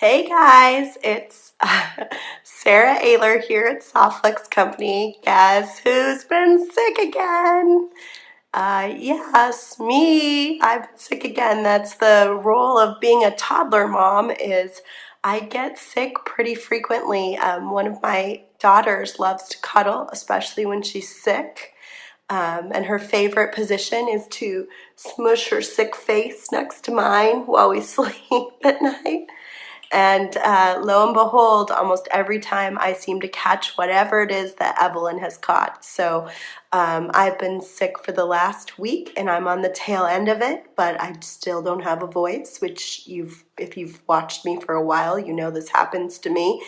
Hey guys, it's Sara Oehler here at Softflex Company. Guess who's been sick again? Yes, me. I've been sick again. That's the role of being a toddler mom is I get sick pretty frequently. One of my daughters loves to cuddle, especially when she's sick. And her favorite position is to smush her sick face next to mine while we sleep at night. And lo and behold, almost every time I seem to catch whatever it is that Evelyn has caught. So I've been sick for the last week and I'm on the tail end of it, but I still don't have a voice, which if you've watched me for a while, you know this happens to me.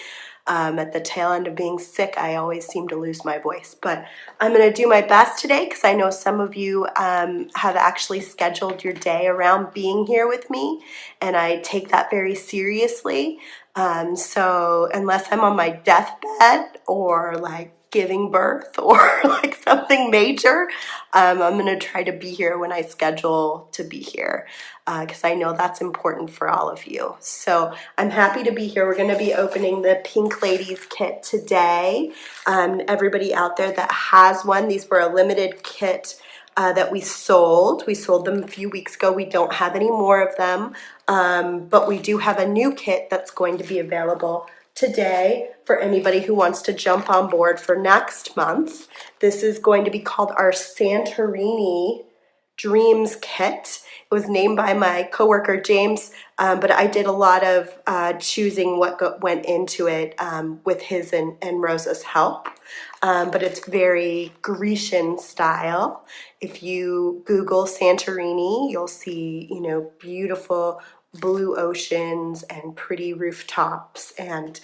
At the tail end of being sick, I always seem to lose my voice. But I'm going to do my best today because I know some of you have actually scheduled your day around being here with me, and I take that very seriously. So unless I'm on my deathbed or like giving birth or like something major, I'm going to try to be here when I schedule to be here because I know that's important for all of you. So I'm happy to be here. We're going to be opening the Pink Ladies Kit today. Everybody out there that has one, these were a limited kit that we sold. We sold them a few weeks ago. We don't have any more of them, but we do have a new kit that's going to be available today for anybody who wants to jump on board for next month. This is going to be called our Santorini Dreams Kit. It was named by my coworker James, but I did a lot of choosing what went into it with his and Rosa's help. But it's very Grecian style. If you Google Santorini, you'll see, beautiful blue oceans and pretty rooftops, and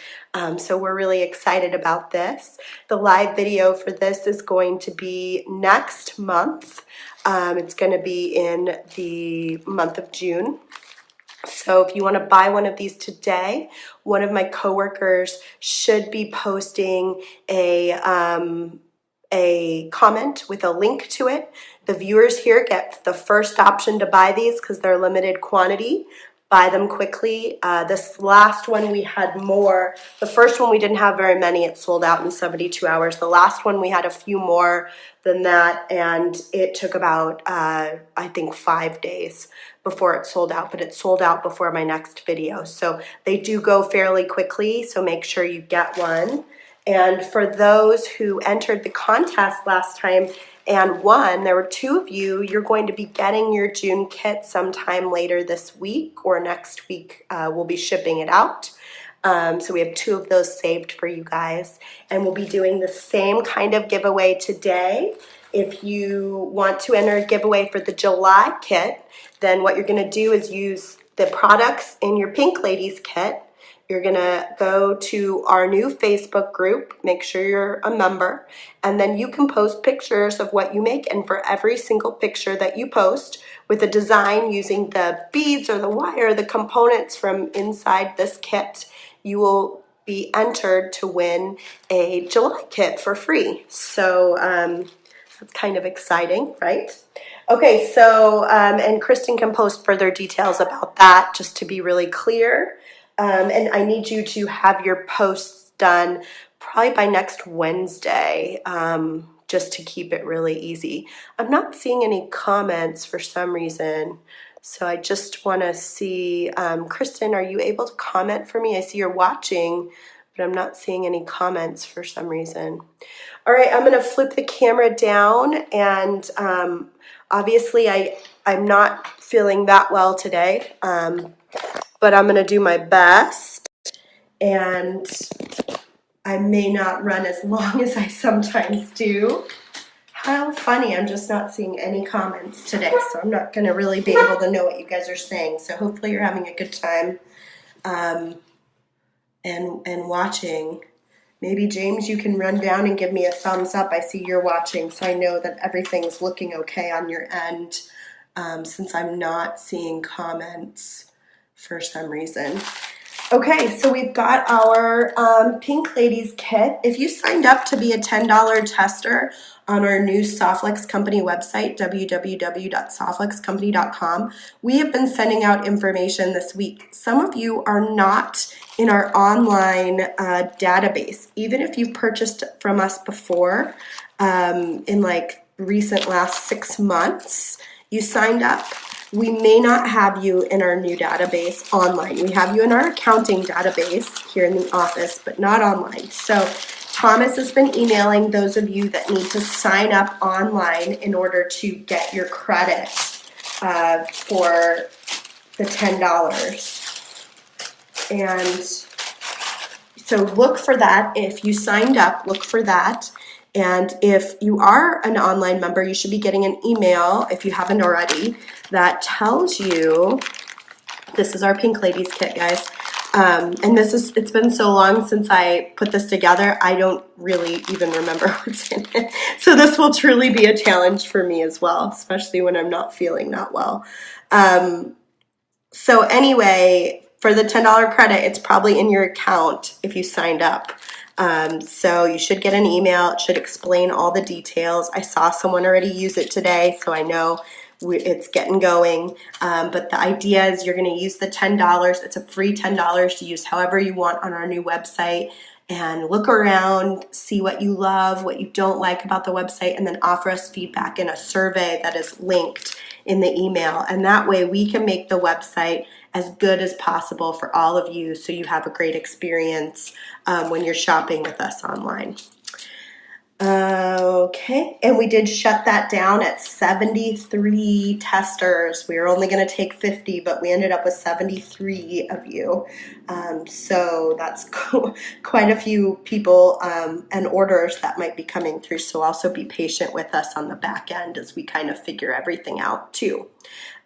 so we're really excited about this. The live video for this is going to be next month. It's going to be in the month of June. So if you want to buy one of these today, one of my coworkers should be posting a comment with a link to it. The viewers here get the first option to buy these because they're limited quantity. Buy them quickly. This last one we had more. The first one we didn't have very many. It sold out in 72 hours. The last one we had a few more than that, and it took about, I think, 5 days before it sold out, but it sold out before my next video. So they do go fairly quickly, so make sure you get one. And for those who entered the contest last time and won, there were 2 of you. You're going to be getting your June kit sometime later this week or next week. We'll be shipping it out. So we have 2 of those saved for you guys. And we'll be doing the same kind of giveaway today. If you want to enter a giveaway for the July kit, then what you're going to do is use the products in your Pink Ladies kit. You're going to go to our new Facebook group, make sure you're a member, and then you can post pictures of what you make. And for every single picture that you post with a design using the beads or the wire, the components from inside this kit, you will be entered to win a July kit for free. So that's kind of exciting, right? Okay, so, and Kristen can post further details about that just to be really clear. And I need you to have your posts done probably by next Wednesday, just to keep it really easy. I'm not seeing any comments for some reason, so I just want to see, Kristen, are you able to comment for me? I see you're watching, but I'm not seeing any comments for some reason. All right, I'm going to flip the camera down, and obviously I'm not feeling that well today, but I'm going to do my best, and I may not run as long as I sometimes do. How funny, I'm just not seeing any comments today, so I'm not going to really be able to know what you guys are saying, so hopefully you're having a good time and watching. Maybe, James, you can run down and give me a thumbs up. I see you're watching, so I know that everything's looking okay on your end, since I'm not seeing comments for some reason. Okay, so we've got our Pink Ladies Kit. If you signed up to be a $10 tester on our new Softflex Company website, www.softflexcompany.com, we have been sending out information this week. Some of you are not in our online database. Even if you've purchased from us before, in like recent last 6 months, you signed up. We may not have you in our new database online. We have you in our accounting database here in the office, but not online. So Thomas has been emailing those of you that need to sign up online in order to get your credit for the $10. And so look for that. If you signed up, look for that. And if you are an online member, you should be getting an email, if you haven't already, that tells you, this is our Pink Ladies Kit, guys. And it's been so long since I put this together, I don't really even remember what's in it. So this will truly be a challenge for me as well, especially when I'm not feeling that well. So anyway, for the $10 credit, it's probably in your account if you signed up. So you should get an email. It should explain all the details. I saw someone already use it today, so I know it's getting going. But the idea is you're going to use the $10. It's a free $10 to use however you want on our new website, and look around, see what you love, what you don't like about the website, and then offer us feedback in a survey that is linked in the email. And that way we can make the website as good as possible for all of you so you have a great experience when you're shopping with us online. Okay, and we did shut that down at 73 testers. We were only going to take 50, but we ended up with 73 of you. So that's quite a few people and orders that might be coming through. So also be patient with us on the back end as we kind of figure everything out too.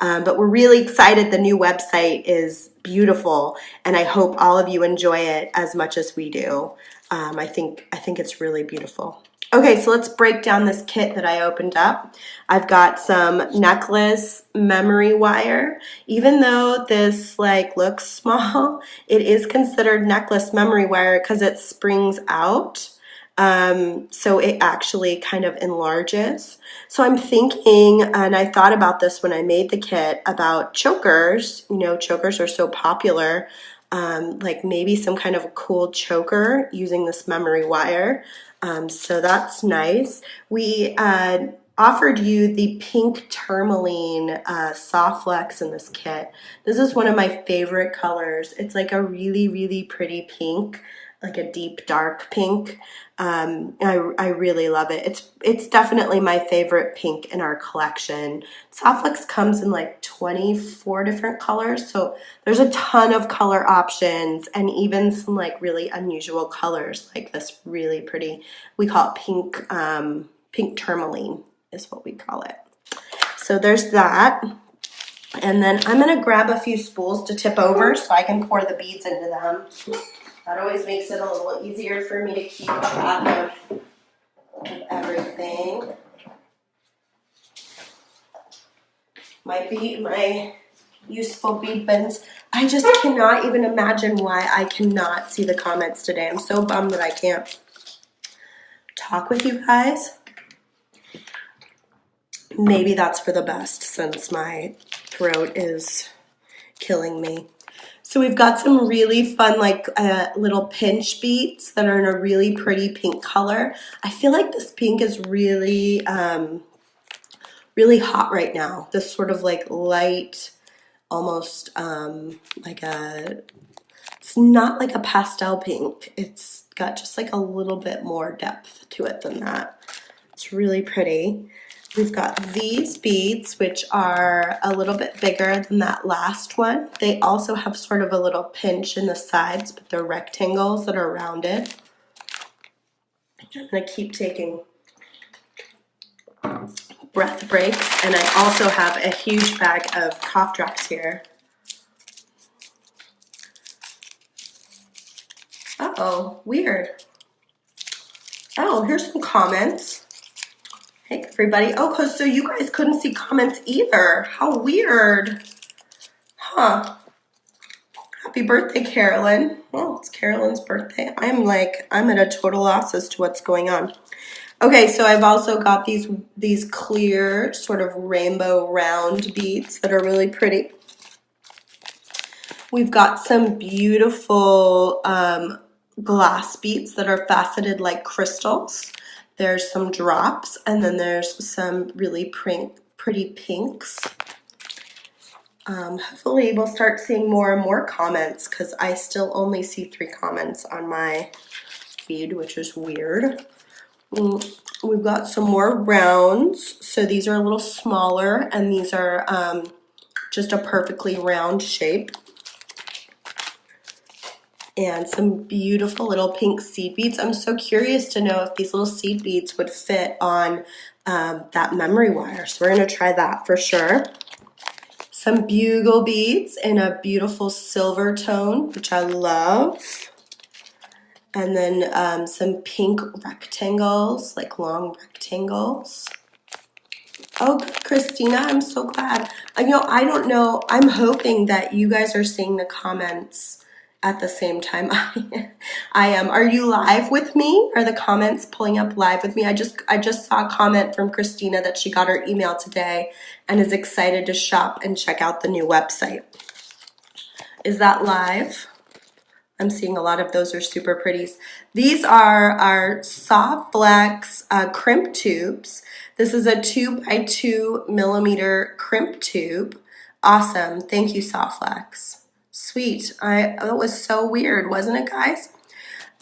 But we're really excited. The new website is beautiful, and I hope all of you enjoy it as much as we do. I think it's really beautiful. Okay, so let's break down this kit that I opened up. I've got some necklace memory wire. Even though this looks small, it is considered necklace memory wire because it springs out. So it actually kind of enlarges. So I'm thinking, and I thought about this when I made the kit, about chokers. You know, chokers are so popular. Like maybe some kind of a cool choker using this memory wire. So that's nice. We offered you the pink tourmaline Softflex in this kit. This is one of my favorite colors. It's like a really, really pretty pink, like a deep dark pink. I really love it. It's definitely my favorite pink in our collection. Softflex comes in like 24 different colors, so there's a ton of color options and even some like really unusual colors like this really pretty, we call it pink, pink tourmaline is what we call it. So there's that. And then I'm gonna grab a few spools to tip over so I can pour the beads into them. That always makes it a little easier for me to keep track of everything. My useful bead bins. I just cannot even imagine why I cannot see the comments today. I'm so bummed that I can't talk with you guys. Maybe that's for the best since my throat is killing me. So we've got some really fun little pinch beads that are in a really pretty pink color. I feel like this pink is really, really hot right now. This sort of like light, almost it's not like a pastel pink. It's got just like a little bit more depth to it than that. It's really pretty. We've got these beads, which are a little bit bigger than that last one. They also have sort of a little pinch in the sides, but they're rectangles that are rounded. I'm gonna keep taking breath breaks, and I also have a huge bag of cough drops here. Uh-oh, weird. Oh, here's some comments. Hey, everybody. Oh, so you guys couldn't see comments either. How weird. Huh. Happy birthday, Carolyn. Well, it's Carolyn's birthday. I'm at a total loss as to what's going on. Okay, so I've also got these clear sort of rainbow round beads that are really pretty. We've got some beautiful glass beads that are faceted like crystals. There's some drops, and then there's some really pretty pinks. Hopefully we'll start seeing more and more comments because I still only see 3 comments on my feed, which is weird. We've got some more rounds. So these are a little smaller, and these are just a perfectly round shape. And some beautiful little pink seed beads. I'm so curious to know if these little seed beads would fit on that memory wire. So we're going to try that for sure. Some bugle beads in a beautiful silver tone, which I love. And then some pink rectangles, like long rectangles. Oh, Christina, I'm so glad. I don't know. I'm hoping that you guys are seeing the comments at the same time I am. Are you live with me? Are the comments pulling up live with me? I just saw a comment from Christina that she got her email today and is excited to shop and check out the new website. Is that live? I'm seeing a lot of those are super pretties. These are our Soft Flex crimp tubes. This is a 2x2 millimeter crimp tube. Awesome. Thank you, Soft Flex. Sweet. That was so weird, wasn't it, guys?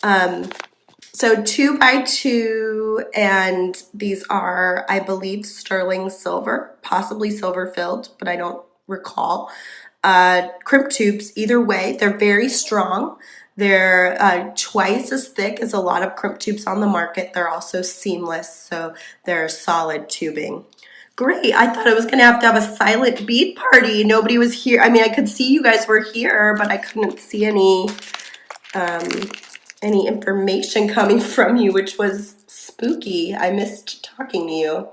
So 2x2, and these are, I believe, sterling silver, possibly silver filled, but I don't recall. Crimp tubes, either way, they're very strong. They're twice as thick as a lot of crimp tubes on the market. They're also seamless, so they're solid tubing. Great. I thought I was going to have a silent bead party. Nobody was here. I mean, I could see you guys were here, but I couldn't see any information coming from you, which was spooky. I missed talking to you.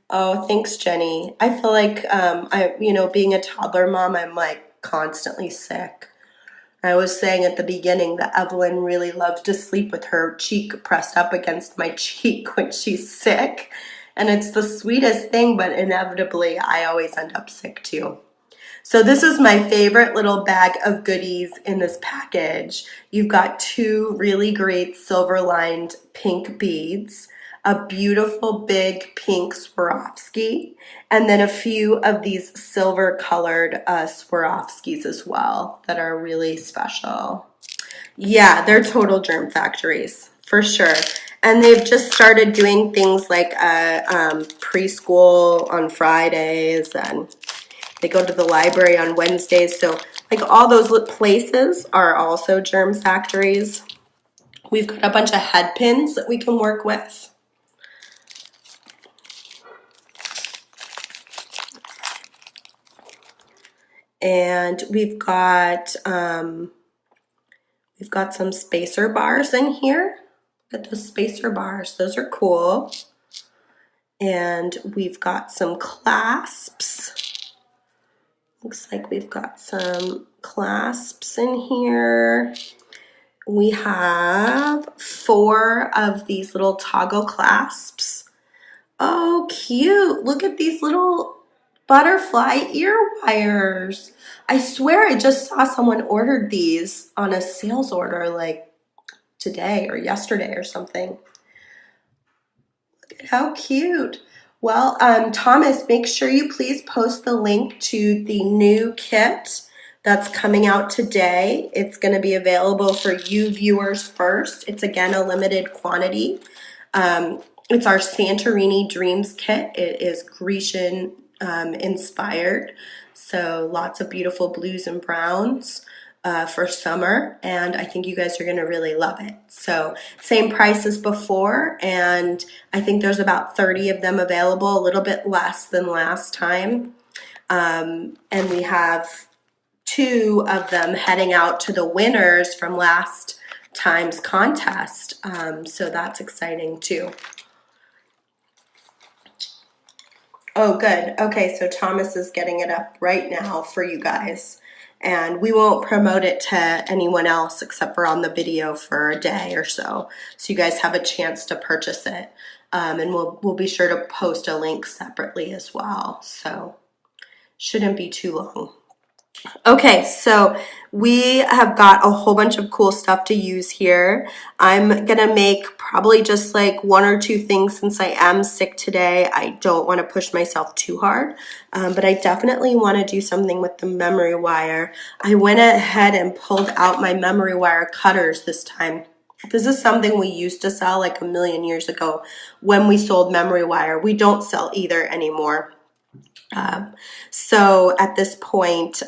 Oh, thanks, Jenny. I feel like, being a toddler mom, I'm like constantly sick. I was saying at the beginning that Evelyn really loves to sleep with her cheek pressed up against my cheek when she's sick. And it's the sweetest thing, but inevitably I always end up sick too. So this is my favorite little bag of goodies in this package. You've got 2 really great silver-lined pink beads, a beautiful big pink Swarovski, and then a few of these silver-colored Swarovskis as well that are really special. Yeah, they're total germ factories, for sure. And they've just started doing things like preschool on Fridays, and they go to the library on Wednesdays. So like all those places are also germ factories. We've got a bunch of head pins that we can work with. And we've got some spacer bars in here. Look at those spacer bars. Those are cool. And we've got some clasps. Looks like we've got some clasps in here. We have 4 of these little toggle clasps. Oh, cute. Look at these little butterfly ear wires. I swear I just saw someone ordered these on a sales order like today or yesterday or something. Look at how cute. Well, Thomas, make sure you please post the link to the new kit that's coming out today. It's going to be available for you viewers first. It's again a limited quantity. It's our Santorini Dreams kit. It is Grecian inspired. So lots of beautiful blues and browns for summer, and I think you guys are going to really love it. So same price as before, and I think there's about 30 of them available, a little bit less than last time. And we have 2 of them heading out to the winners from last time's contest. So that's exciting too. Oh, good. Okay, so Thomas is getting it up right now for you guys. and we won't promote it to anyone else except for on the video for a day or so you guys have a chance to purchase it. And we'll be sure to post a link separately as well, so shouldn't be too long. Okay, so we have got a whole bunch of cool stuff to use here. I'm gonna make probably just like 1 or 2 things since I am sick today. I don't want to push myself too hard, but I definitely want to do something with the memory wire. I went ahead and pulled out my memory wire cutters this time. This is something we used to sell like a million years ago when we sold memory wire. We don't sell either anymore. So at this point,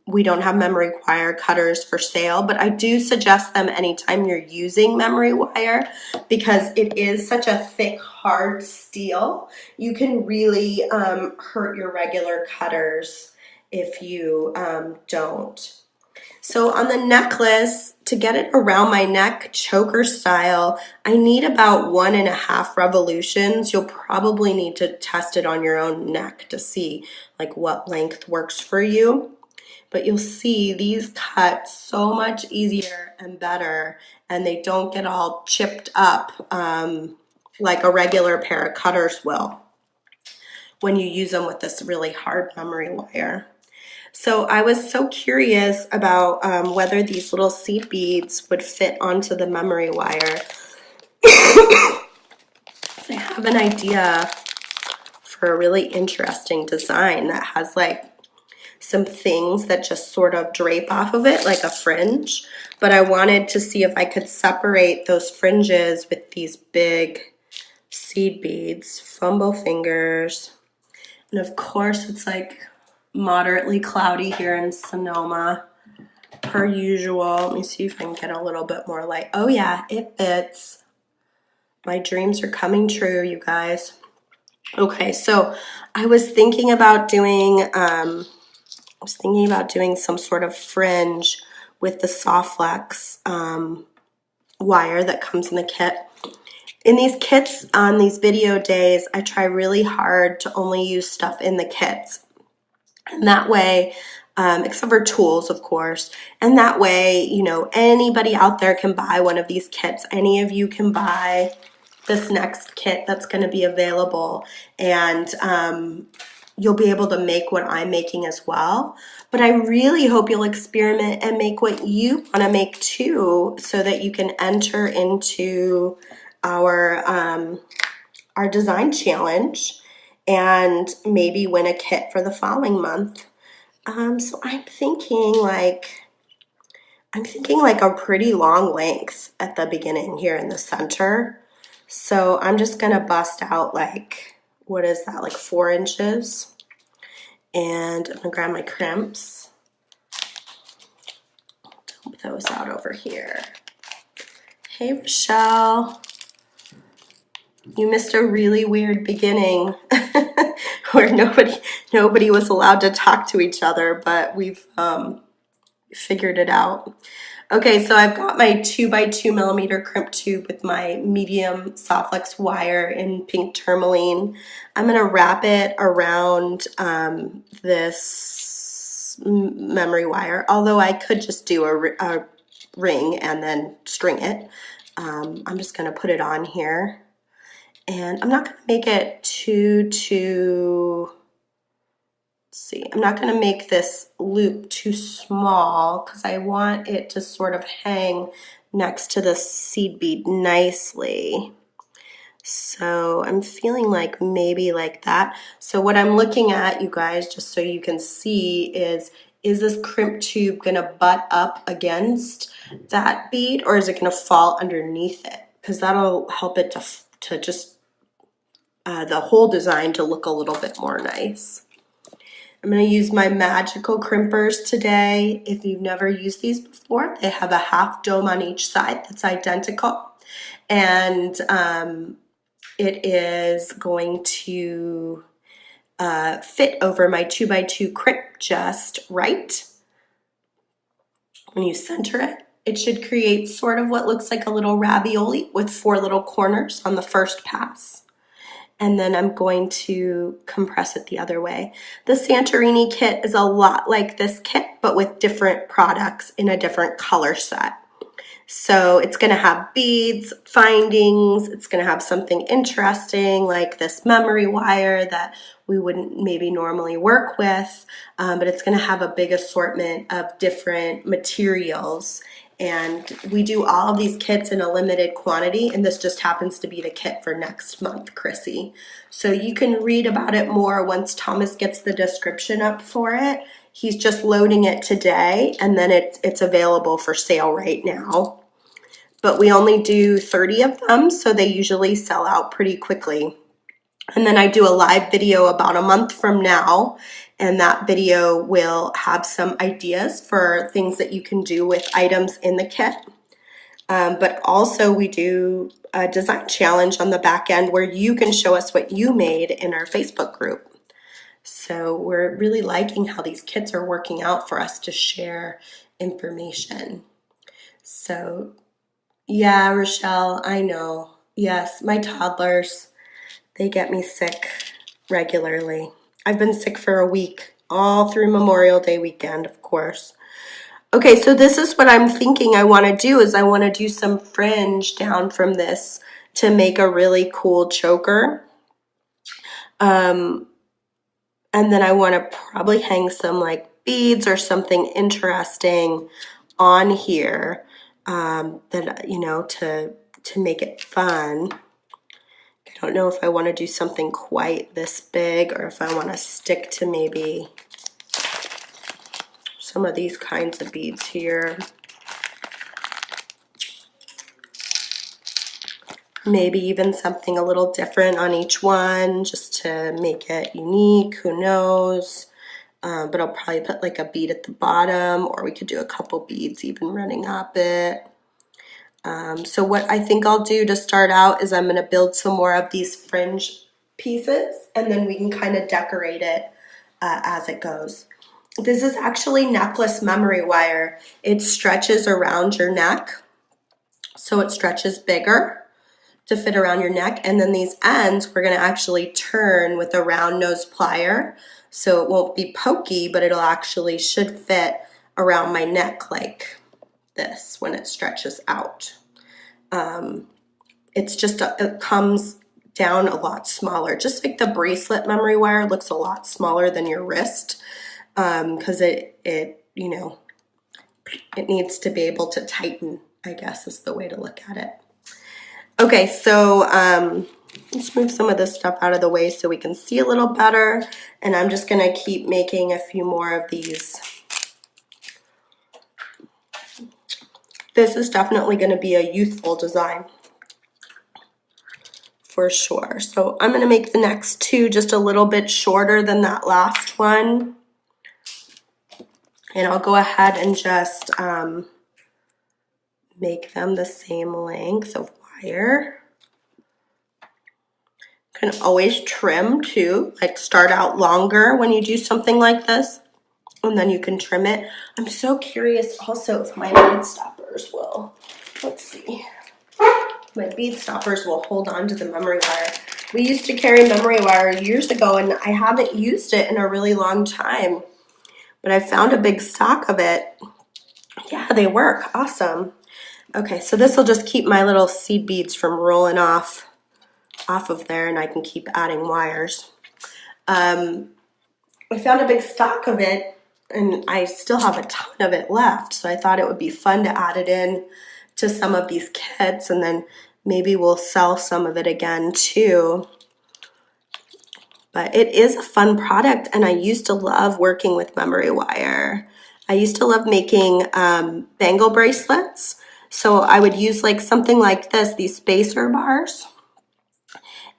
we don't have memory wire cutters for sale, but I do suggest them anytime you're using memory wire because it is such a thick, hard steel. You can really hurt your regular cutters if you don't. So on the necklace, to get it around my neck, choker style, I need about 1.5 revolutions. You'll probably need to test it on your own neck to see like what length works for you. But you'll see these cut so much easier and better, and they don't get all chipped up like a regular pair of cutters will when you use them with this really hard memory wire. So I was so curious about whether these little seed beads would fit onto the memory wire. I have an idea for a really interesting design that has like some things that just sort of drape off of it like a fringe, but I wanted to see if I could separate those fringes with these big seed beads, fumble fingers, and of course it's like moderately cloudy here in Sonoma, per usual. Let me see if I can get a little bit more light. Oh yeah, it fits. My dreams are coming true, you guys. Okay, so I was thinking about doing some sort of fringe with the soft flex wire that comes in the kit. In these kits on these video days, I try really hard to only use stuff in the kits. And that way, except for tools, of course, and that way, you know, anybody out there can buy one of these kits. Any of you can buy this next kit that's going to be available, and you'll be able to make what I'm making as well. But I really hope you'll experiment and make what you want to make too, so that you can enter into our design challenge and maybe win a kit for the following month. So I'm thinking like a pretty long length at the beginning here in the center. So I'm just gonna bust out like, what is that, like 4 inches? And I'm gonna grab my crimps, dump those out over here. Hey Rochelle. You missed a really weird beginning where nobody was allowed to talk to each other, but we've figured it out. Okay, so I've got my 2x2 millimeter crimp tube with my medium soft flex wire in pink tourmaline. I'm gonna wrap it around this memory wire, although I could just do a ring and then string it. I'm just gonna put it on here. And I'm not going to make it I'm not going to make this loop too small because I want it to sort of hang next to the seed bead nicely. So I'm feeling like maybe like that. So what I'm looking at, you guys, just so you can see, is this crimp tube going to butt up against that bead, or is it going to fall underneath it? Because that'll help it to just the whole design to look a little bit more nice. I'm going to use my magical crimpers today. If you've never used these before, they have a half dome on each side that's identical. And it is going to fit over my 2x2 crimp just right. When you center it, it should create sort of what looks like a little ravioli with 4 little corners on the first pass. and then I'm going to compress it the other way. The Santorini kit is a lot like this kit, but with different products in a different color set. So it's going to have beads, findings, it's going to have something interesting like this memory wire that we wouldn't maybe normally work with, but it's going to have a big assortment of different materials. And we do all of these kits in a limited quantity, and this just happens to be the kit for next month, Chrissy. So you can read about it more once Thomas gets the description up for it. He's just loading it today, and then it's available for sale right now. But we only do 30 of them, so they usually sell out pretty quickly. And then I do a live video about a month from now, and that video will have some ideas for things that you can do with items in the kit. But also we do a design challenge on the back end where you can show us what you made in our Facebook group. So we're really liking how these kits are working out for us to share information. So yeah, Rochelle, I know. Yes, my toddlers, they get me sick regularly. I've been sick for a week, all through Memorial Day weekend, of course. Okay, so this is what I'm thinking I want to do is I want to do some fringe down from this to make a really cool choker. And then I want to probably hang some like beads or something interesting on here that, you know, to make it fun. I don't know if I want to do something quite this big or if I want to stick to maybe some of these kinds of beads here. Maybe even something a little different on each one just to make it unique, who knows. But I'll probably put like a bead at the bottom, or we could do a couple beads even running up it. So what I think I'll do to start out is I'm going to build some more of these fringe pieces, and then we can kind of decorate it as it goes. This is actually necklace memory wire. It stretches around your neck, so it stretches bigger to fit around your neck, and then these ends we're going to actually turn with a round nose plier, so it won't be pokey, but it'll actually should fit around my neck like this when it stretches out. It's just it comes down a lot smaller, just like the bracelet memory wire looks a lot smaller than your wrist, because it you know, it needs to be able to tighten, I guess is the way to look at it. Okay, so let's move some of this stuff out of the way so we can see a little better, and I'm just gonna keep making a few more of these. This is definitely going to be a youthful design for sure. So I'm going to make the next two just a little bit shorter than that last one. And I'll go ahead and just make them the same length of wire. You can always trim too, like start out longer when you do something like this, and then you can trim it. I'm so curious also if my bead stoppers will, let's see, my bead stoppers will hold on to the memory wire. We used to carry memory wire years ago, and I haven't used it in a really long time, but I found a big stock of it. Yeah, they work, awesome. Okay, so this will just keep my little seed beads from rolling off of there, and I can keep adding wires. I found a big stock of it, and I still have a ton of it left, so I thought it would be fun to add it in to some of these kits, and then maybe we'll sell some of it again too. But it is a fun product, and I used to love working with memory wire. I used to love making bangle bracelets, so I would use like something like this, these spacer bars,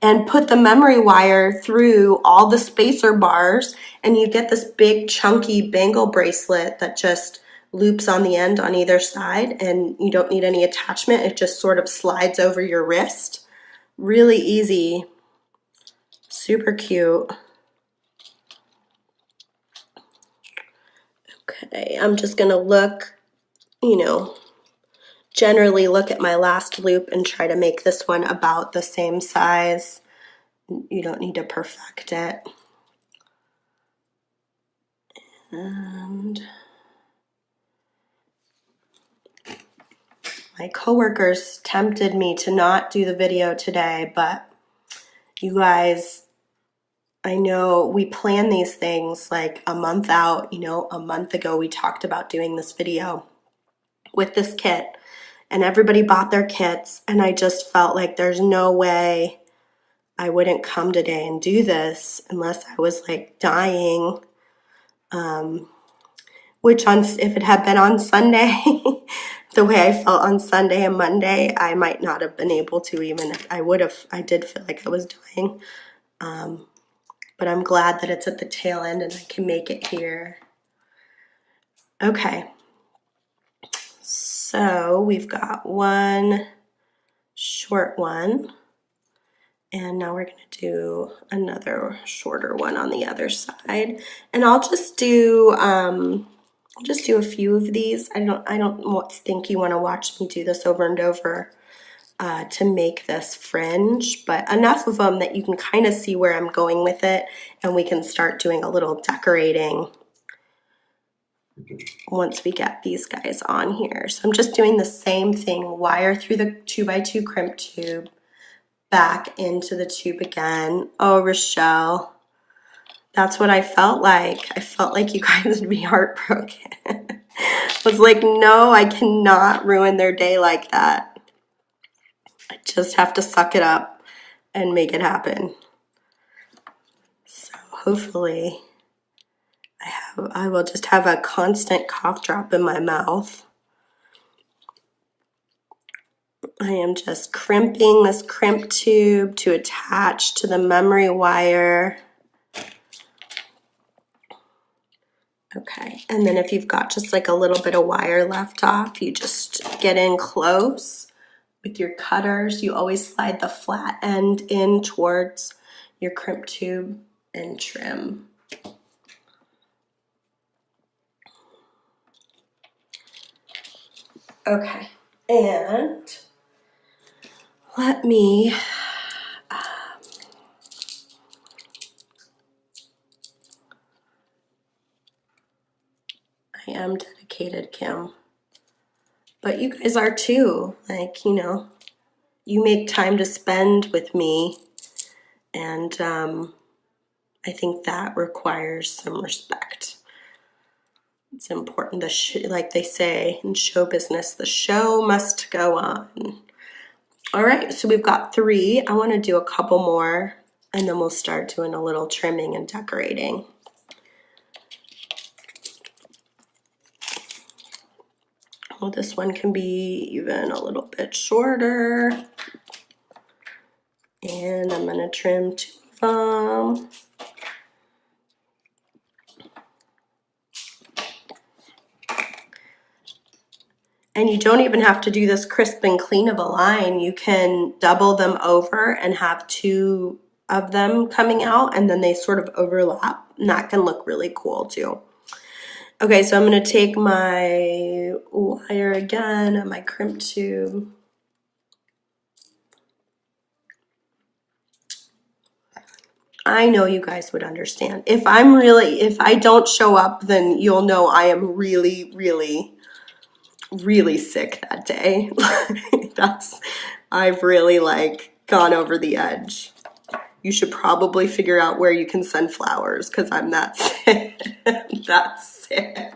and put the memory wire through all the spacer bars, and you get this big chunky bangle bracelet that just loops on the end on either side, and you don't need any attachment. It just sort of slides over your wrist. Really easy, super cute. Okay, I'm just gonna look, you know, generally look at my last loop and try to make this one about the same size. You don't need to perfect it. And my coworkers tempted me to not do the video today, but you guys, I know we plan these things like a month out. You know, a month ago we talked about doing this video with this kit, and everybody bought their kits, and I just felt like there's no way I wouldn't come today and do this unless I was like dying. Which if it had been on Sunday, the way I felt on Sunday and Monday, I might not have been able to even. I did feel like I was dying. But I'm glad that it's at the tail end and I can make it here. Okay. So we've got one short one. And now we're going to do another shorter one on the other side. And I'll just do a few of these. I don't think you want to watch me do this over and over to make this fringe, but enough of them that you can kind of see where I'm going with it, and we can start doing a little decorating once we get these guys on here. So I'm just doing the same thing, wire through the 2x2 crimp tube, back into the tube again. Oh, Rochelle, that's what I felt like. I felt like you guys would be heartbroken. I was like, no, I cannot ruin their day like that. I just have to suck it up and make it happen. So hopefully I will just have a constant cough drop in my mouth. I am just crimping this crimp tube to attach to the memory wire. Okay, and then if you've got just like a little bit of wire left off, you just get in close with your cutters. You always slide the flat end in towards your crimp tube and trim. Okay, and let me I am dedicated, Kim. But you guys are too. Like, you know, you make time to spend with me, and I think that requires some respect. It's important. Like they say in show business, the show must go on. All right, so we've got 3. I want to do a couple more, and then we'll start doing a little trimming and decorating. Well, this one can be even a little bit shorter. And I'm going to trim 2 of them. And you don't even have to do this crisp and clean of a line. You can double them over and have 2 of them coming out, and then they sort of overlap. And that can look really cool too. Okay, so I'm going to take my wire again and my crimp tube. I know you guys would understand. If I don't show up, then you'll know I am really, really, really sick that day. I've really like gone over the edge. You should probably figure out where you can send flowers because I'm that sick. That sick.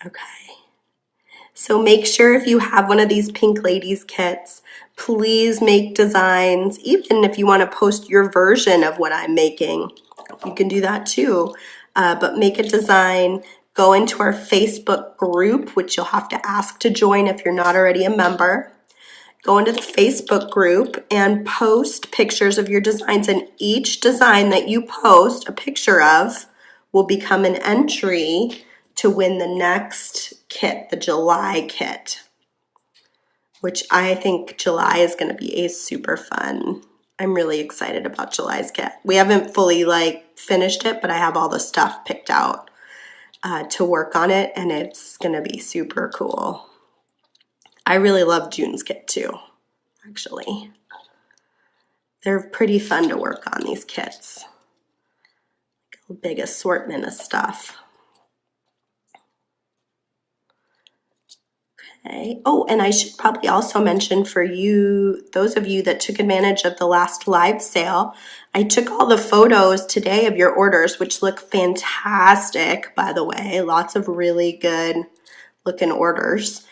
Okay. So make sure if you have one of these Pink Ladies kits, please make designs. Even if you want to post your version of what I'm making, you can do that too. But make a design. Go into our Facebook group, which you'll have to ask to join if you're not already a member. Go into the Facebook group and post pictures of your designs, and each design that you post a picture of will become an entry to win the next kit, the July kit, which I think July is going to be a super fun. I'm really excited about July's kit. We haven't fully like finished it, but I have all the stuff picked out to work on it, and it's going to be super cool. I really love June's kit too, actually. They're pretty fun to work on, these kits. A big assortment of stuff. Okay. Oh, and I should probably also mention for you, those of you that took advantage of the last live sale, I took all the photos today of your orders, which look fantastic, by the way. Lots of really good looking orders.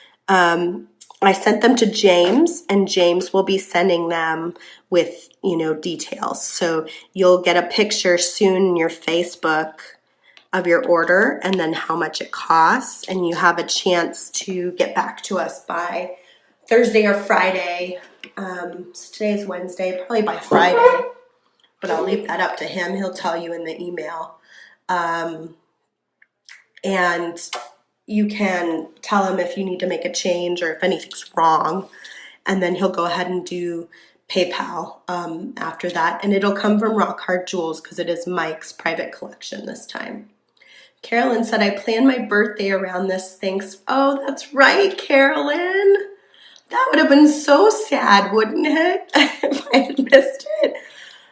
I sent them to James, and James will be sending them with, details. So you'll get a picture soon in your Facebook of your order and then how much it costs, and you have a chance to get back to us by Thursday or Friday. So today's Wednesday, probably by Friday, but I'll leave that up to him. He'll tell you in the email. And you can tell him if you need to make a change or if anything's wrong, and then he'll go ahead and do PayPal after that, and it'll come from Rock Hard Jewels because it is Mike's private collection this time. Carolyn said, I planned my birthday around this. Thanks. Oh, that's right, Carolyn. That would have been so sad, wouldn't it, if I had missed it?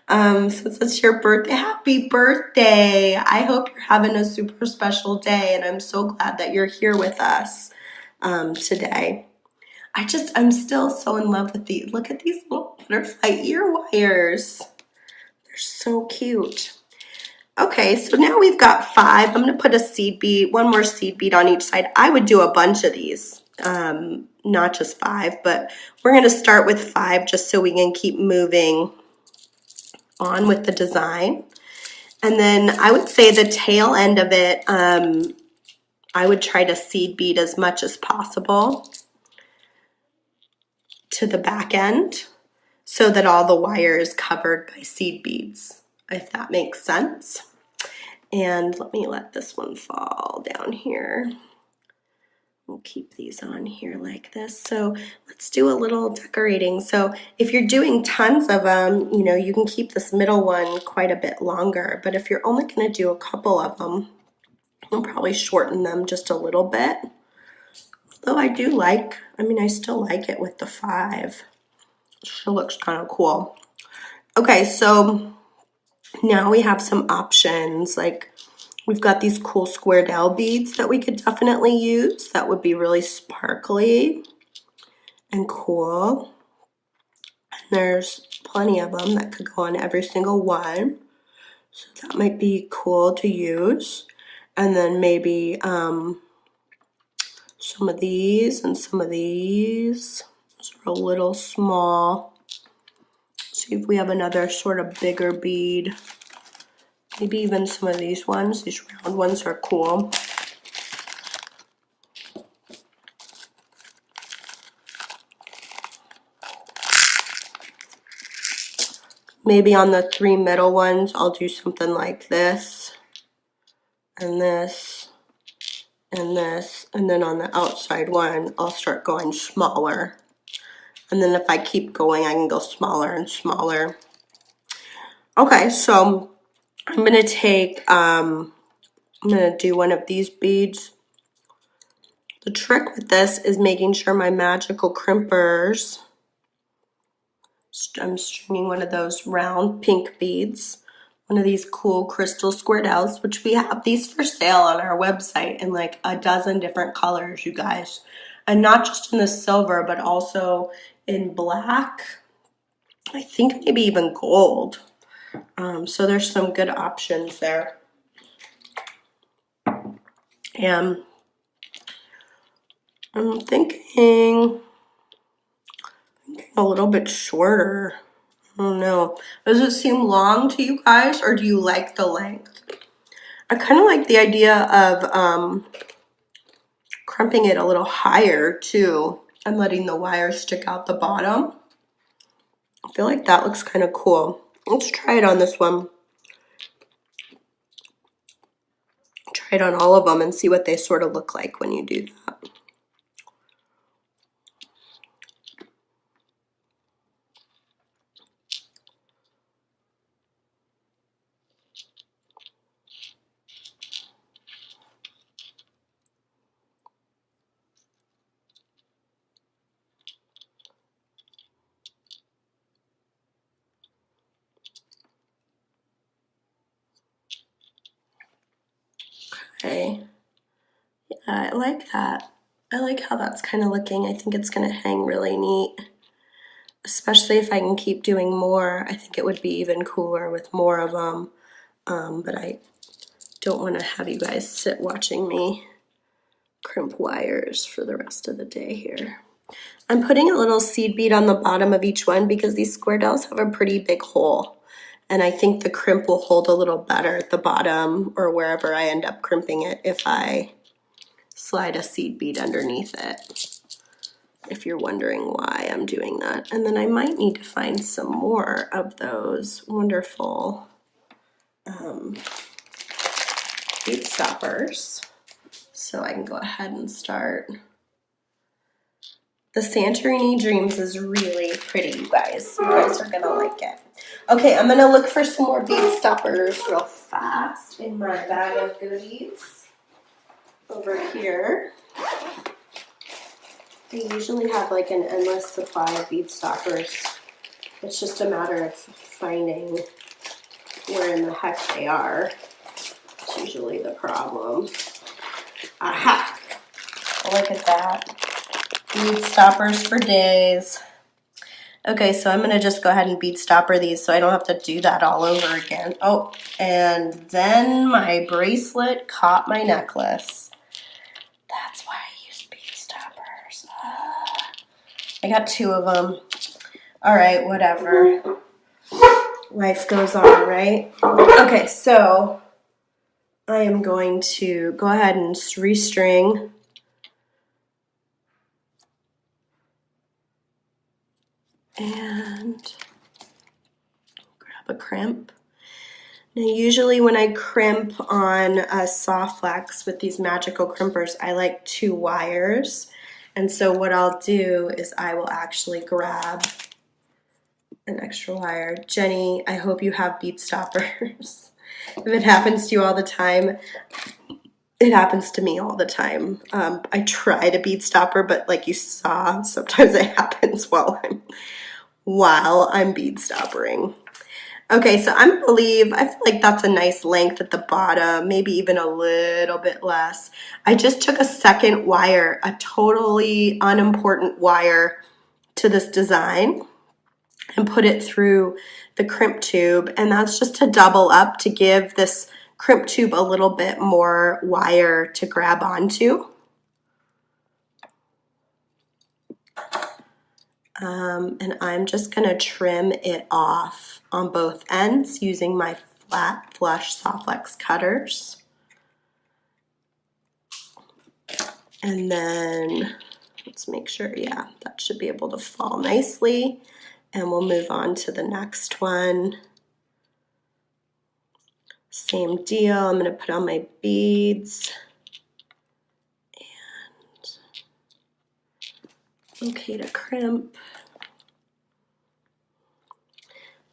Since it's your birthday, happy birthday. I hope you're having a super special day, and I'm so glad that you're here with us today. I'm still so in love with these. Look at these little butterfly ear wires. They're so cute. Okay, so now we've got 5. I'm going to put a seed bead, one more seed bead on each side. I would do a bunch of these, not just 5, but we're going to start with 5 just so we can keep moving on with the design. And then I would say the tail end of it, I would try to seed bead as much as possible to the back end so that all the wire is covered by seed beads, if that makes sense. And let this one fall down here. We'll keep these on here like this. So let's do a little decorating. So if you're doing tons of them, you can keep this middle one quite a bit longer. But if you're only going to do a couple of them, I'll probably shorten them just a little bit. Though I still like it with the 5. It sure looks kind of cool. Okay, so now we have some options. Like, we've got these cool squared L beads that we could definitely use. That would be really sparkly and cool. And there's plenty of them that could go on every single one. So that might be cool to use. And then maybe some of these and some of these. Those are a little small. See if we have another sort of bigger bead. Maybe even some of these ones. These round ones are cool. Maybe on the 3 middle ones, I'll do something like this, and this, and this, and then on the outside one, I'll start going smaller. And then if I keep going, I can go smaller and smaller. Okay, so I'm gonna take, I'm gonna do one of these beads. The trick with this is making sure my magical crimpers, I'm stringing one of those round pink beads, one of these cool crystal squared L's, which we have these for sale on our website in like a dozen different colors, you guys. And not just in the silver, but also in black. I think maybe even gold. So there's some good options there. And I'm thinking a little bit shorter. I don't know. Does it seem long to you guys, or do you like the length? I kind of like the idea of crimping it a little higher too and letting the wire stick out the bottom. I feel like that looks kind of cool. Let's try it on this one. Try it on all of them and see what they sort of look like when you do that. Okay. Yeah, I like that. I like how that's kind of looking. I think it's going to hang really neat, especially if I can keep doing more. I think it would be even cooler with more of them, but I don't want to have you guys sit watching me crimp wires for the rest of the day here. I'm putting a little seed bead on the bottom of each one because these square dolls have a pretty big hole, and I think the crimp will hold a little better at the bottom or wherever I end up crimping it if I slide a seed bead underneath it, if you're wondering why I'm doing that. And then I might need to find some more of those wonderful bead stoppers so I can go ahead and start. The Santorini Dreams is really pretty, you guys. You guys are gonna like it. Okay, I'm gonna look for some more bead stoppers real fast in my bag of goodies over here. They usually have like an endless supply of bead stoppers. It's just a matter of finding where in the heck they are. It's usually the problem. Aha! Look at that. Bead stoppers for days. Okay, so I'm gonna just go ahead and bead stopper these so I don't have to do that all over again. Oh, and then my bracelet caught my necklace. That's why I use bead stoppers. I got 2 of them. All right, whatever. Life goes on, right? Okay, so I am going to go ahead and restring. And grab a crimp. Now usually when I crimp on a soft flex with these magical crimpers, I like 2 wires. And so what I'll do is I will actually grab an extra wire. Jenny, I hope you have bead stoppers. If it happens to you all the time, it happens to me all the time. I try to bead stopper, but like you saw, sometimes it happens while I'm bead stoppering. Okay, so I'm gonna leave, I feel like that's a nice length at the bottom, maybe even a little bit less. I just took a second wire, a totally unimportant wire to this design and put it through the crimp tube, and that's just to double up to give this crimp tube a little bit more wire to grab onto. And I'm just gonna trim it off on both ends using my flat flush soft flex cutters. And then let's make sure, yeah, that should be able to fall nicely. And we'll move on to the next one. Same deal, I'm gonna put on my beads. And okay to crimp.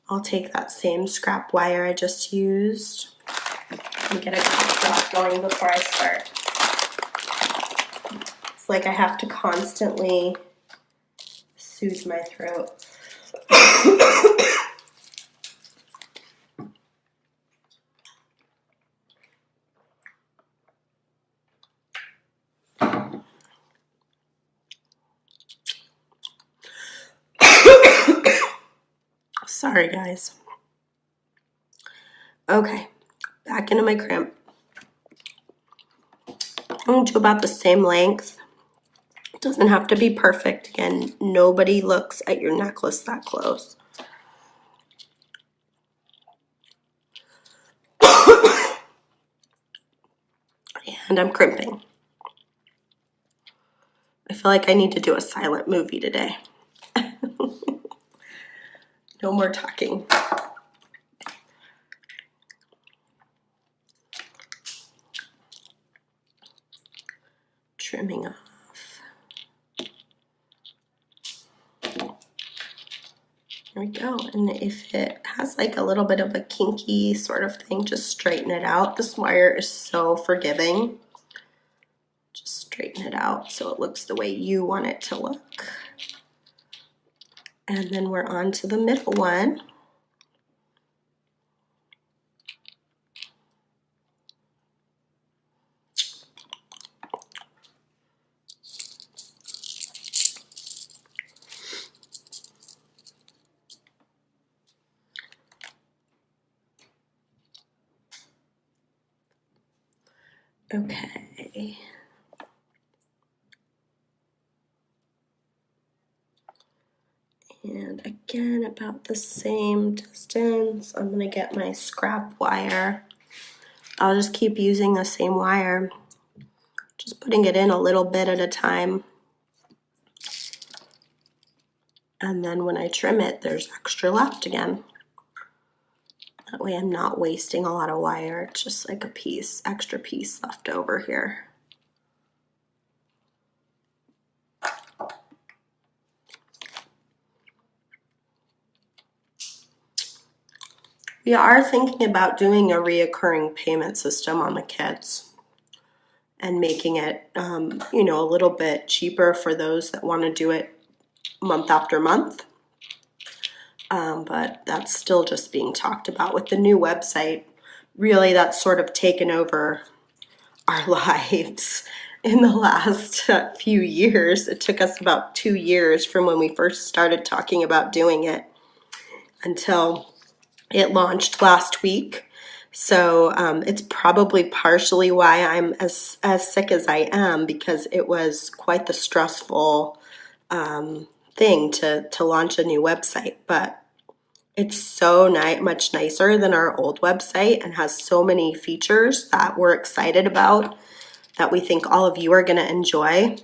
I'll take that same scrap wire I just used and get a cough drop going before I start. It's like I have to constantly soothe my throat. Sorry, guys. Okay, back into my crimp. I'm going to do about the same length. It doesn't have to be perfect. Again, nobody looks at your necklace that close. And I'm crimping. I feel like I need to do a silent movie today. No more talking. Trimming off. There we go. And if it has like a little bit of a kinky sort of thing, just straighten it out. This wire is so forgiving. Just straighten it out so it looks the way you want it to look. And then we're on to the middle one. Okay. And again, about the same distance. I'm gonna get my scrap wire. I'll just keep using the same wire, just putting it in a little bit at a time. And then when I trim it, there's extra left again. That way I'm not wasting a lot of wire. It's just like a piece, extra piece left over here. We are thinking about doing a reoccurring payment system on the kits and making it, you know, a little bit cheaper for those that want to do it month after month. But that's still just being talked about with the new website. Really, that's sort of taken over our lives in the last few years. It took us about 2 years from when we first started talking about doing it until it launched last week. So it's probably partially why I'm as sick as I am, because it was quite the stressful thing to launch a new website. But it's so much nicer than our old website and has so many features that we're excited about, that we think all of you are going to enjoy,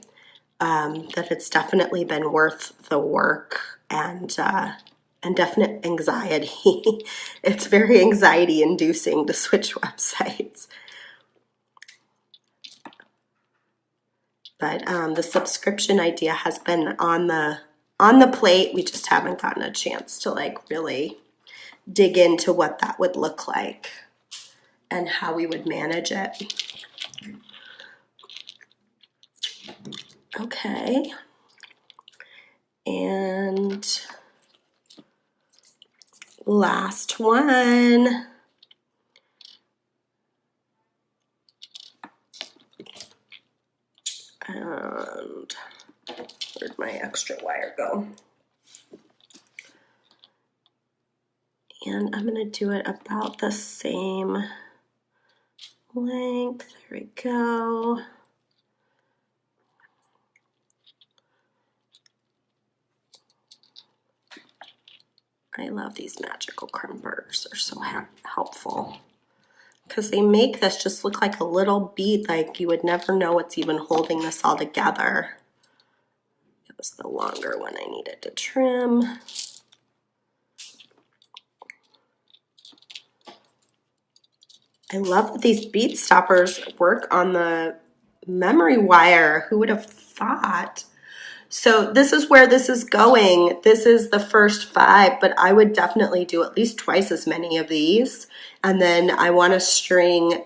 that it's definitely been worth the work and definite anxiety. It's very anxiety inducing to switch websites. But the subscription idea has been on the plate. We just haven't gotten a chance to like really dig into what that would look like and how we would manage it. Okay. And last one. And where'd my extra wire go? And I'm gonna do it about the same length. There we go. I love these magical crimpers. They're so helpful because they make this just look like a little bead, like you would never know what's even holding this all together. It was the longer one I needed to trim. I love that these bead stoppers work on the memory wire. Who would have thought? So this is where this is going. This is the first 5, but I would definitely do at least twice as many of these. And then I want to string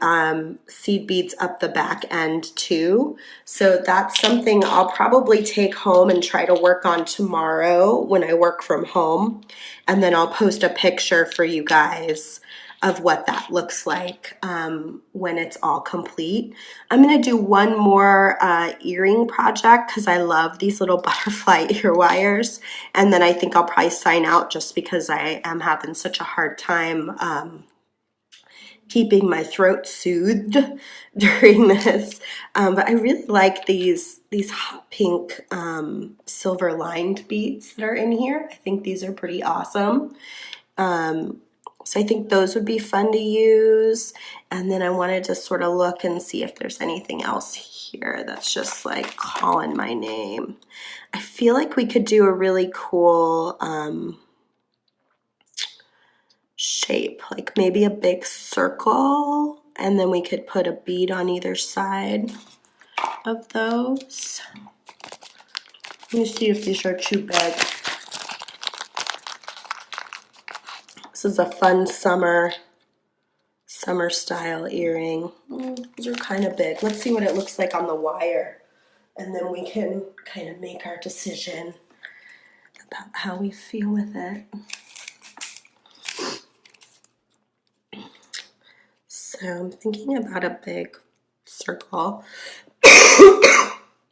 seed beads up the back end too. So that's something I'll probably take home and try to work on tomorrow when I work from home. And then I'll post a picture for you guys of what that looks like when it's all complete. I'm gonna do one more earring project because I love these little butterfly ear wires. And then I think I'll probably sign out just because I am having such a hard time keeping my throat soothed during this. But I really like these hot pink silver lined beads that are in here. I think these are pretty awesome. So I think those would be fun to use. And then I wanted to sort of look and see if there's anything else here that's just like calling my name. I feel like we could do a really cool shape, like maybe a big circle, and then we could put a bead on either side of those. Let me see if these are too big. This is a fun summer style earring. These are kind of big. Let's see what it looks like on the wire, and then we can kind of make our decision about how we feel with it. So I'm thinking about a big circle.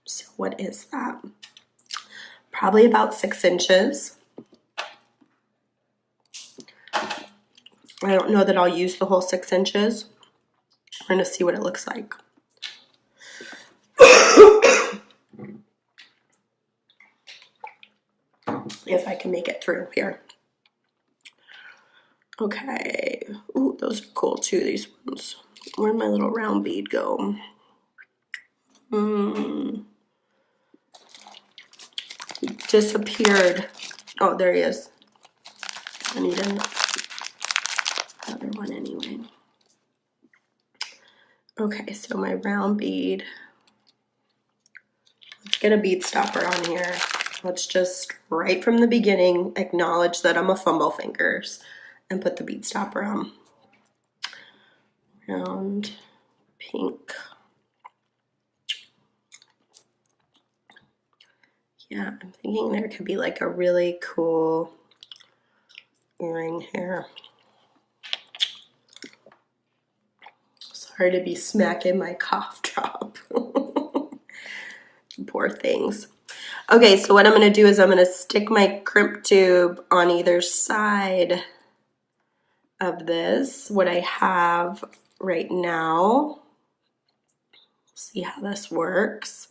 So what is that? Probably about 6 inches. I don't know that I'll use the whole 6 inches. We're gonna see what it looks like. if I can make it through here. Okay. Ooh, those are cool too, these ones. Where'd my little round bead go? Disappeared. Oh, there he is. I need another one anyway. Okay, so my round bead. Let's get a bead stopper on here. Let's just, right from the beginning, acknowledge that I'm a fumble fingers and put the bead stopper on. Round pink. Yeah, I'm thinking there could be like a really cool earring here. Sorry to be smacking my cough drop. Poor things. Okay, so what I'm going to do is I'm going to stick my crimp tube on either side of this. What I have right now, see how this works.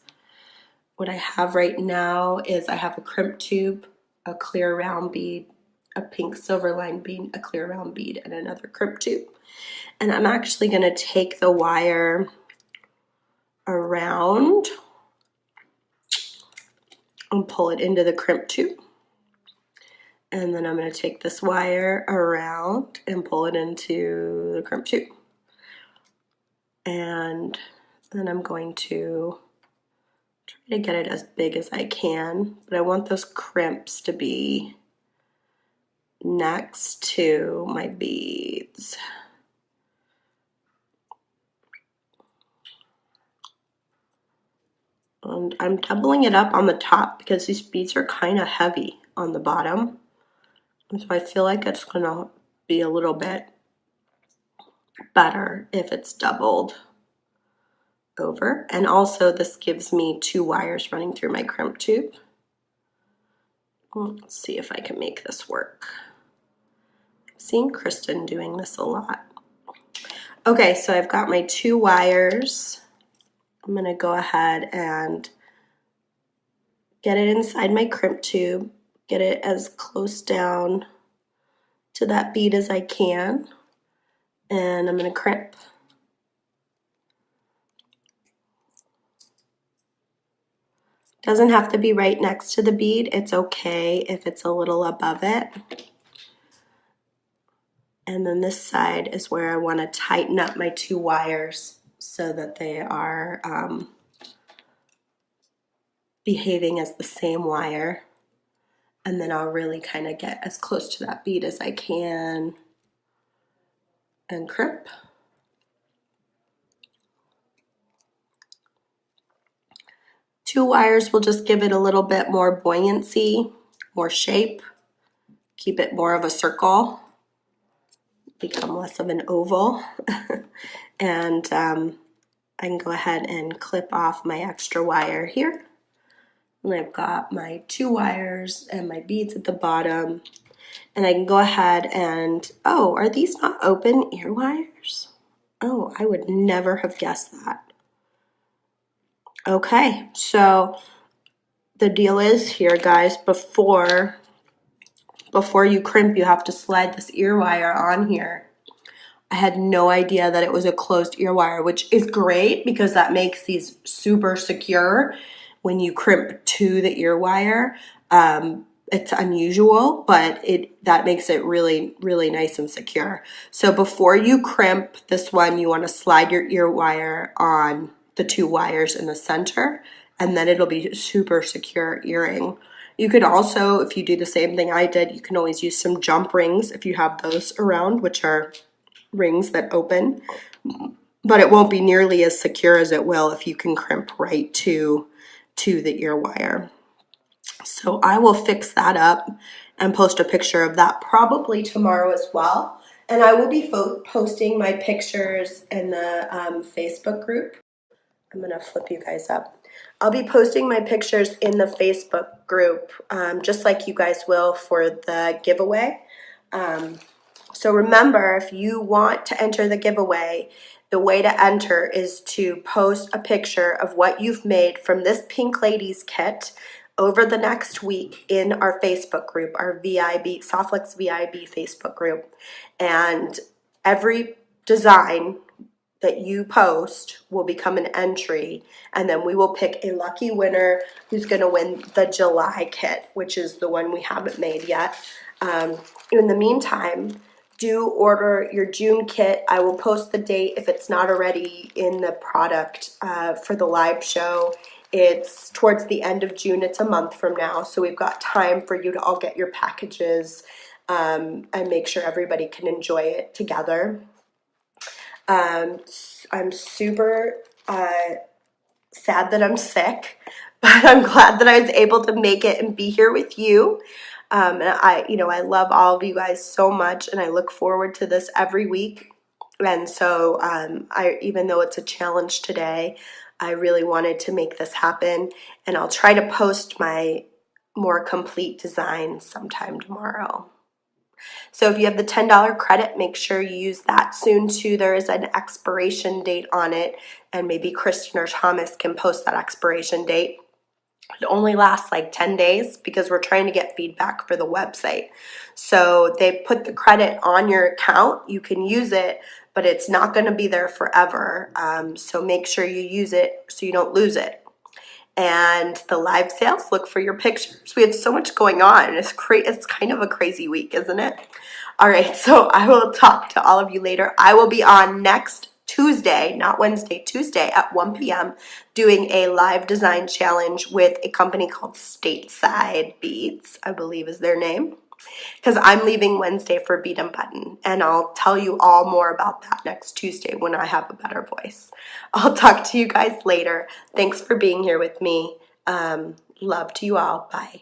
What I have right now is I have a crimp tube, a clear round bead, a pink silver line bead, a clear round bead, and another crimp tube. And I'm actually going to take the wire around and pull it into the crimp tube. And then I'm going to take this wire around and pull it into the crimp tube. And then I'm going to try to get it as big as I can, but I want those crimps to be next to my beads. And I'm doubling it up on the top because these beads are kind of heavy on the bottom. And so I feel like it's going to be a little bit better if it's doubled over. And also this gives me 2 wires running through my crimp tube. Let's see if I can make this work. I've seen Kristen doing this a lot. Okay, so I've got my 2 wires. I'm going to go ahead and get it inside my crimp tube, get it as close down to that bead as I can, and I'm going to crimp. Doesn't have to be right next to the bead. It's okay if it's a little above it. And then this side is where I want to tighten up my 2 wires so that they are behaving as the same wire. And then I'll really kind of get as close to that bead as I can and crimp. Two wires will just give it a little bit more buoyancy, more shape, keep it more of a circle, become less of an oval. And I can go ahead and clip off my extra wire here. And I've got my 2 wires and my beads at the bottom. And I can go ahead and, oh, are these not open ear wires? Oh, I would never have guessed that. Okay, so the deal is here, guys, before you crimp, you have to slide this ear wire on here. I had no idea that it was a closed ear wire, which is great because that makes these super secure when you crimp to the ear wire. It's unusual, but that makes it really, really nice and secure. So before you crimp this one, you want to slide your ear wire on the 2 wires in the center, and then it'll be a super secure earring. You could also, if you do the same thing I did, you can always use some jump rings if you have those around, which are rings that open, but it won't be nearly as secure as it will if you can crimp right to the ear wire. So I will fix that up and post a picture of that probably tomorrow as well. And I will be posting my pictures in the Facebook group. I'm going to flip you guys up. I'll be posting my pictures in the Facebook group, just like you guys will for the giveaway. So remember, if you want to enter the giveaway, the way to enter is to post a picture of what you've made from this Pink Ladies kit over the next week in our Facebook group, our VIB, Softflex VIB Facebook group. And every design that you post will become an entry, and then we will pick a lucky winner who's going to win the July kit, which is the one we haven't made yet. In the meantime, do order your June kit. I will post the date if it's not already in the product for the live show. It's towards the end of June. It's a month from now, so we've got time for you to all get your packages and make sure everybody can enjoy it together. I'm super sad that I'm sick, but I'm glad that I was able to make it and be here with you. And I love all of you guys so much, and I look forward to this every week. And so, even though it's a challenge today, I really wanted to make this happen, and I'll try to post my more complete design sometime tomorrow. So if you have the $10 credit, make sure you use that soon too. There is an expiration date on it, and maybe Kristen or Thomas can post that expiration date. It only lasts like 10 days because we're trying to get feedback for the website. So they put the credit on your account. You can use it, but it's not going to be there forever. So make sure you use it so you don't lose it. And the live sales, look for your pictures. We have so much going on. It's kind of a crazy week, isn't it? All right, so I will talk to all of you later. I will be on next Tuesday, not Wednesday, Tuesday at 1 p.m. doing a live design challenge with a company called Stateside Beads, I believe is their name, because I'm leaving Wednesday for Bead and Button, and I'll tell you all more about that next Tuesday when I have a better voice. I'll talk to you guys later. Thanks for being here with me. Love to you all. Bye.